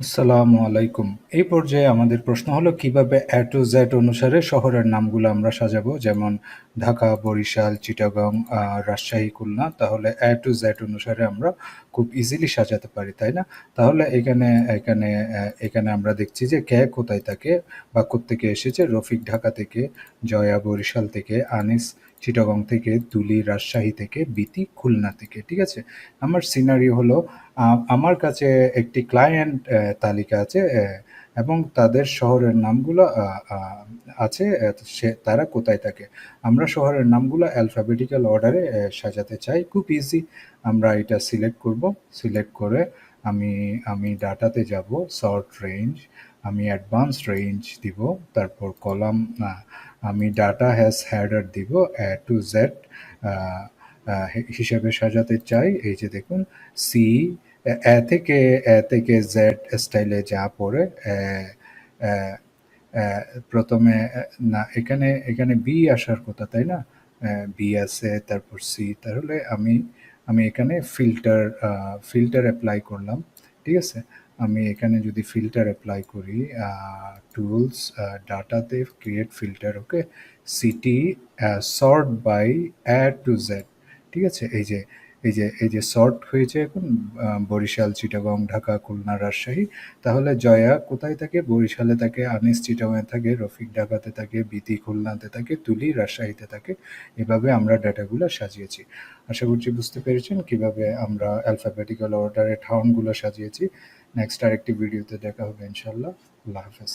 আসসালামু আলাইকুম। এই পর্যায়ে আমাদের প্রশ্ন হলো কিভাবে A to Z অনুসারে শহরের নামগুলো আমরা সাজাবো? যেমন ঢাকা, বরিশাল, চিটাগং, রাজশাহী, খুলনা। তাহলে A to Z অনুসারে আমরা খুব ইজিলি সাজাতে পারি, তাই না? তাহলে এখানে আমরা দেখছি যে কে কোথায় থাকে বা কোত্থেকে এসেছে। রফিক ঢাকা থেকে, জয়া বরিশাল থেকে, আনিস চিটাগং থেকে, তুলি রাজশাহী থেকে, বিতি খুলনা থেকে। ঠিক আছে? আমার সিনারিও হলো আমার কাছে একটি ক্লায়েন্ট তালিকা আছে এবং তাদের শহরের নামগুলো আছে, তারা কোথায় থাকে। আমরা শহরের নামগুলো অ্যালফাবেটিক্যাল অর্ডারে সাজাতে চাই। খুব ইজি। আমরা এটা সিলেক্ট করব। সিলেক্ট করে আমি আমি ডাটাতে যাব, সর্ট রেঞ্জ, আমি অ্যাডভান্স রেঞ্জ দিব, তারপর কলাম আমি ডাটা হ্যাজ হেডার দিব টু জেড হিসাবে সাজাতে চাই। এই যে দেখুন, সি এ থেকে জেড স্টাইলে যা পড়ে আহ, আহ, প্রথমে না, এখানে এখানে বি আসার কথা, তাই না? বি আছে, তারপর সি। তাহলে আমি আমি এখানে ফিল্টার অ্যাপ্লাই করলাম। ঠিক আছে? আমি এখানে যদি ফিল্টার অ্যাপ্লাই করি, টুলস, ডাটাতে create filter, okay, city, sort by to Z. ঠিক আছে? এই যে সর্ট হয়েছে এখন, বরিশাল, চিটাগং, ঢাকা, খুলনা, রাজশাহী। তাহলে জয়া কোথায় থাকে? বরিশালে থাকে, আনিস চিটাগংয়ে থাকে, রফিক ঢাকাতে থাকে, বিতি খুলনাতে থাকে, তুলি রাজশাহীতে থাকে। এভাবে আমরা ডাটাগুলো সাজিয়েছি। আশা করছি বুঝতে পেরেছেন কিভাবে আমরা অ্যালফাবেটিক্যাল অর্ডারে টাউনগুলো সাজিয়েছি। নেক্সট আরেকটি ভিডিওতে দেখা হবে ইনশাল্লাহ। আল্লাহ হাফেজ।